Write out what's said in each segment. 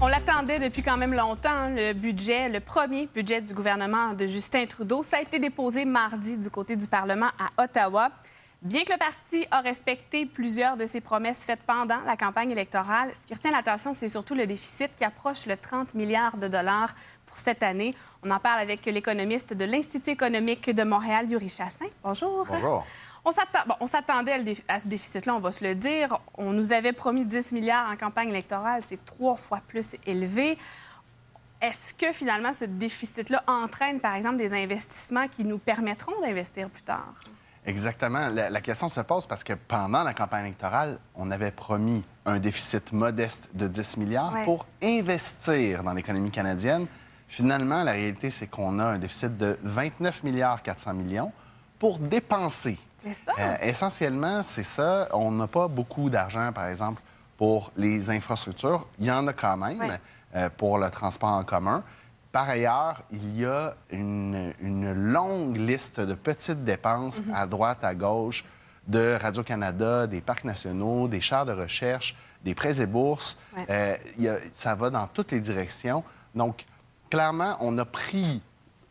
On l'attendait depuis quand même longtemps, le premier budget du gouvernement de Justin Trudeau. Ça a été déposé mardi du côté du Parlement à Ottawa. Bien que le parti a respecté plusieurs de ses promesses faites pendant la campagne électorale, ce qui retient l'attention, c'est surtout le déficit qui approche le 30 milliards de dollars pour cette année. On en parle avec l'économiste de l'Institut économique de Montréal, Yuri Chassin. Bonjour. Bonjour. On s'attendait à ce déficit-là, on va se le dire. On nous avait promis 10 milliards en campagne électorale. C'est 3 fois plus élevé. Est-ce que, finalement, ce déficit-là entraîne, par exemple, des investissements qui nous permettront d'investir plus tard? Exactement. La question se pose parce que pendant la campagne électorale, on avait promis un déficit modeste de 10 milliards pour investir dans l'économie canadienne. Finalement, la réalité, c'est qu'on a un déficit de 29 milliards 400 millions pour dépenser. C'est ça. Essentiellement, c'est ça. On n'a pas beaucoup d'argent, par exemple, pour les infrastructures. Il y en a quand même pour le transport en commun. Par ailleurs, il y a une longue liste de petites dépenses à droite, à gauche, de Radio-Canada, des parcs nationaux, des chaires de recherche, des prêts et bourses. Ça va dans toutes les directions. Donc, clairement, on a pris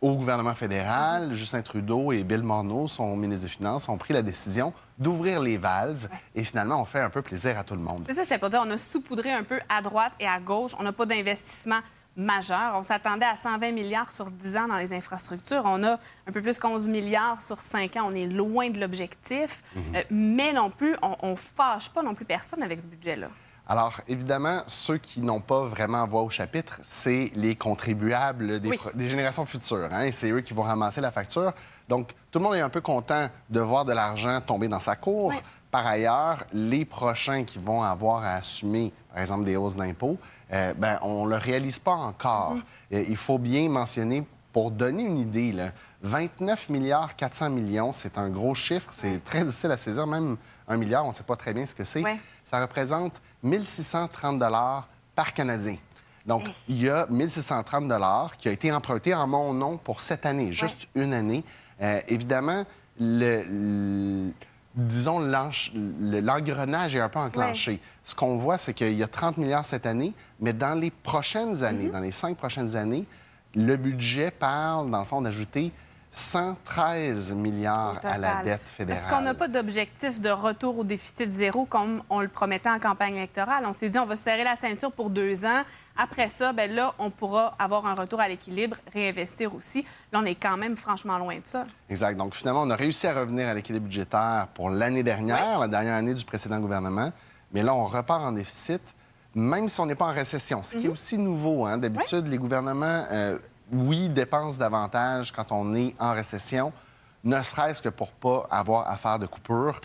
au gouvernement fédéral, Justin Trudeau et Bill Morneau, son ministre des Finances, ont pris la décision d'ouvrir les valves et finalement, on fait un peu plaisir à tout le monde. C'est ça, je t'ai pas dit. On a saupoudré un peu à droite et à gauche. On n'a pas d'investissement majeur. On s'attendait à 120 milliards sur 10 ans dans les infrastructures. On a un peu plus qu'11 milliards sur 5 ans. On est loin de l'objectif. Mais non plus, on fâche pas non plus personne avec ce budget-là. Alors, évidemment, ceux qui n'ont pas vraiment voix au chapitre, c'est les contribuables des générations futures. Hein? Et c'est eux qui vont ramasser la facture. Donc, tout le monde est un peu content de voir de l'argent tomber dans sa cour. Par ailleurs, les prochains qui vont avoir à assumer, par exemple, des hausses d'impôts, on ne le réalise pas encore. Il faut bien mentionner, pour donner une idée, là, 29 milliards 400 millions, c'est un gros chiffre. C'est très difficile à saisir. Même 1 milliard, on ne sait pas très bien ce que c'est. Ça représente 1 630 par Canadien. Donc, il y a 1 630 qui a été emprunté en mon nom pour cette année, juste une année. Évidemment, disons, l'engrenage est un peu enclenché. Ce qu'on voit, c'est qu'il y a 30 milliards cette année, mais dans les prochaines années, dans les 5 prochaines années, le budget parle, dans le fond, d'ajouter 113 milliards à la dette fédérale. Est-ce qu'on n'a pas d'objectif de retour au déficit zéro comme on le promettait en campagne électorale? On s'est dit, on va serrer la ceinture pour 2 ans. Après ça, là, on pourra avoir un retour à l'équilibre, réinvestir aussi. Là, on est quand même franchement loin de ça. Exact. Donc, finalement, on a réussi à revenir à l'équilibre budgétaire pour l'année dernière, la dernière année du précédent gouvernement. Mais là, on repart en déficit, même si on n'est pas en récession. Ce qui est aussi nouveau. Hein? D'habitude, les gouvernements... oui, dépensent davantage quand on est en récession, ne serait-ce que pour pas avoir à faire de coupures.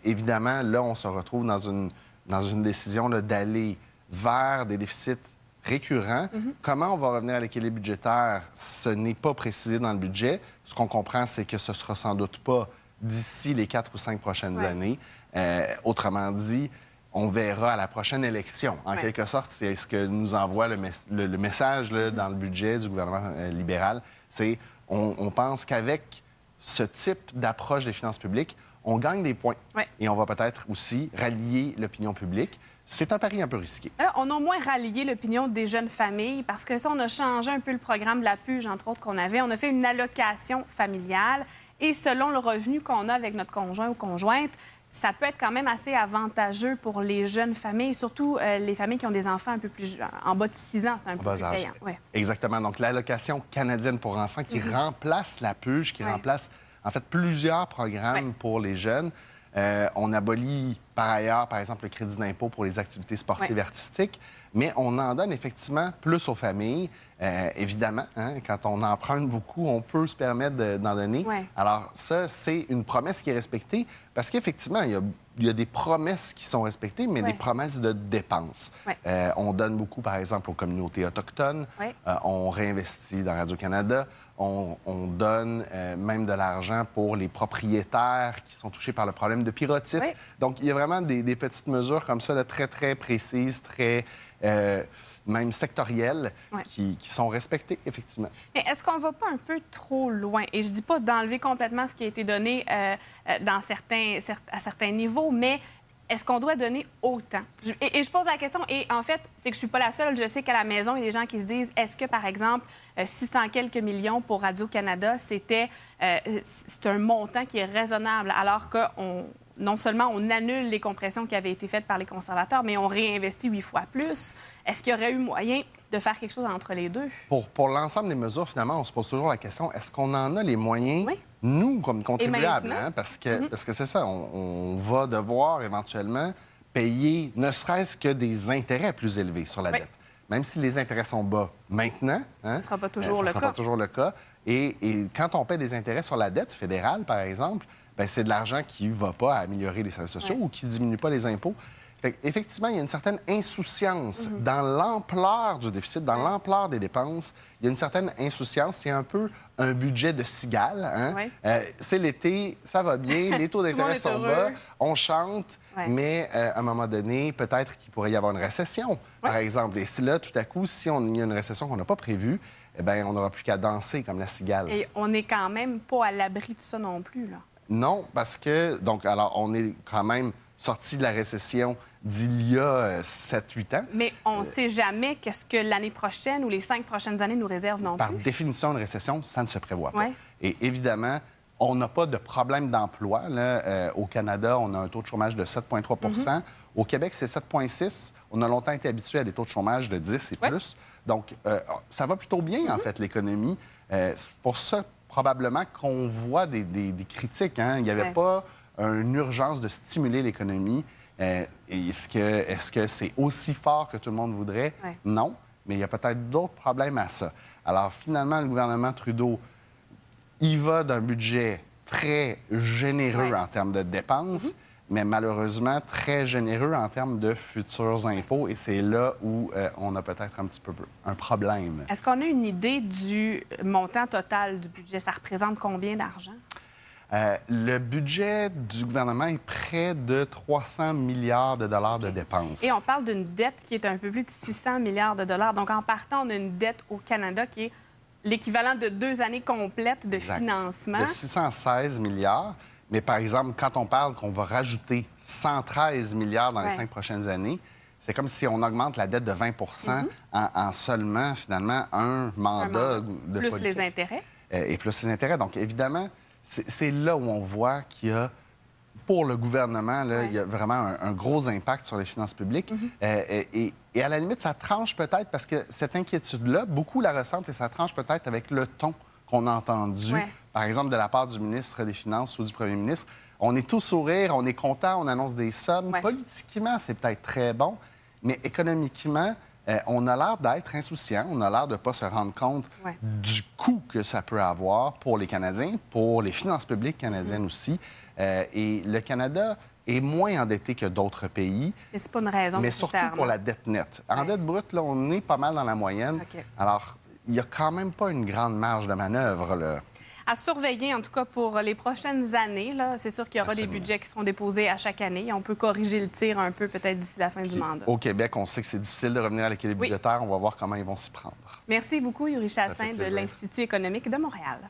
Évidemment, là, on se retrouve dans une décision d'aller vers des déficits récurrents. Comment on va revenir à l'équilibre budgétaire? Ce n'est pas précisé dans le budget. Ce qu'on comprend, c'est que ce sera sans doute pas d'ici les 4 ou 5 prochaines années. Autrement dit, on verra à la prochaine élection. En quelque sorte, c'est ce que nous envoie le message là, dans le budget du gouvernement libéral. C'est on pense qu'avec ce type d'approche des finances publiques, on gagne des points. Et on va peut-être aussi rallier l'opinion publique. C'est un pari un peu risqué. Alors, on a au moins rallié l'opinion des jeunes familles parce que ça, on a changé un peu le programme de la PUJ, entre autres, qu'on avait. On a fait une allocation familiale et selon le revenu qu'on a avec notre conjoint ou conjointe, ça peut être quand même assez avantageux pour les jeunes familles, surtout les familles qui ont des enfants un peu plus en bas de 6 ans. C'est un peu plus payant. Exactement. Donc, l'allocation canadienne pour enfants qui remplace la PUJ, qui remplace, en fait, plusieurs programmes pour les jeunes. On abolit, par ailleurs, par exemple, le crédit d'impôt pour les activités sportives et artistiques, mais on en donne effectivement plus aux familles. Évidemment, hein, quand on emprunte beaucoup, on peut se permettre d'en donner. Alors ça, c'est une promesse qui est respectée parce qu'effectivement, il y a des promesses qui sont respectées, mais des promesses de dépenses. On donne beaucoup, par exemple, aux communautés autochtones. On réinvestit dans Radio-Canada. On donne même de l'argent pour les propriétaires qui sont touchés par le problème de pyrotite. Donc, il y a vraiment des petites mesures comme ça, là, très, très précises, très... même sectorielles, qui sont respectées, effectivement. Mais est-ce qu'on ne va pas un peu trop loin? Et je ne dis pas d'enlever complètement ce qui a été donné à certains niveaux, mais est-ce qu'on doit donner autant? Et je pose la question, et en fait, c'est que je suis pas la seule. Je sais qu'à la maison, il y a des gens qui se disent, est-ce que, par exemple, 600 quelques millions pour Radio-Canada, c'est un montant qui est raisonnable, alors que non seulement on annule les compressions qui avaient été faites par les conservateurs, mais on réinvestit 8 fois plus. Est-ce qu'il y aurait eu moyen de faire quelque chose entre les deux? Pour l'ensemble des mesures, finalement, on se pose toujours la question, est-ce qu'on en a les moyens, nous, comme contribuables? Hein? Parce que c'est ça, on va devoir éventuellement payer ne serait-ce que des intérêts plus élevés sur la dette. Même si les intérêts sont bas maintenant, hein, ce ne sera pas toujours le cas. Pas toujours le cas. Et quand on paie des intérêts sur la dette fédérale, par exemple, bien, c'est de l'argent qui ne va pas améliorer les services sociaux ou qui ne diminue pas les impôts. Effectivement, il y a une certaine insouciance dans l'ampleur du déficit, dans l'ampleur des dépenses. Il y a une certaine insouciance. C'est un peu un budget de cigale. Hein? C'est l'été, ça va bien, les taux d'intérêt sont bas, on chante, mais à un moment donné, peut-être qu'il pourrait y avoir une récession, par exemple. Et si là, tout à coup, si on y a une récession qu'on n'a pas prévue, eh bien, on n'aura plus qu'à danser comme la cigale. Et on n'est quand même pas à l'abri de ça non plus, là. Non, parce que, alors, on est quand même sorti de la récession d'il y a 7-8 ans. Mais on ne sait jamais qu'est-ce que l'année prochaine ou les 5 prochaines années nous réservent non plus. Par définition, une récession, ça ne se prévoit pas. Et évidemment, on n'a pas de problème d'emploi. Au Canada, on a un taux de chômage de 7,3 Au Québec, c'est 7,6 On a longtemps été habitué à des taux de chômage de 10 et plus. Donc, ça va plutôt bien, en fait, l'économie. C'est pour ça, probablement, qu'on voit des critiques. Hein? Il n'y avait pas une urgence de stimuler l'économie. Est-ce que c'est aussi fort que tout le monde voudrait? Non, mais il y a peut-être d'autres problèmes à ça. Alors, finalement, le gouvernement Trudeau, il va d'un budget très généreux en termes de dépenses, mais malheureusement très généreux en termes de futurs impôts. Et c'est là où on a peut-être un petit peu un problème. Est-ce qu'on a une idée du montant total du budget? Ça représente combien d'argent? Le budget du gouvernement est près de 300 milliards de dollars de dépenses. Et on parle d'une dette qui est un peu plus de 600 milliards de dollars. Donc, en partant, on a une dette au Canada qui est l'équivalent de 2 années complètes de financement. De 616 milliards. Mais par exemple, quand on parle qu'on va rajouter 113 milliards dans les 5 prochaines années, c'est comme si on augmente la dette de 20 en seulement, finalement, un mandat de plus politique. Les intérêts. Et plus les intérêts. Donc, évidemment, c'est là où on voit qu'il y a, pour le gouvernement, là, il y a vraiment un gros impact sur les finances publiques. Et à la limite, ça tranche peut-être, parce que cette inquiétude-là, beaucoup la ressentent, et ça tranche peut-être avec le ton qu'on a entendu, par exemple, de la part du ministre des Finances ou du premier ministre. On est tous sourire, on est content, on annonce des sommes. Politiquement, c'est peut-être très bon, mais économiquement, on a l'air d'être insouciant, on a l'air de ne pas se rendre compte du coût que ça peut avoir pour les Canadiens, pour les finances publiques canadiennes aussi. Et le Canada est moins endetté que d'autres pays. Mais c'est pas une raison. Mais surtout pour la dette nette. En dette brute, là, on est pas mal dans la moyenne. Alors, il n'y a quand même pas une grande marge de manœuvre, là. À surveiller, en tout cas, pour les prochaines années. C'est sûr qu'il y aura des budgets qui seront déposés à chaque année. On peut corriger le tir un peu, peut-être, d'ici la fin du mandat. Au Québec, on sait que c'est difficile de revenir à l'équilibre budgétaire. On va voir comment ils vont s'y prendre. Merci beaucoup, Yuri Chassin, de l'Institut économique de Montréal.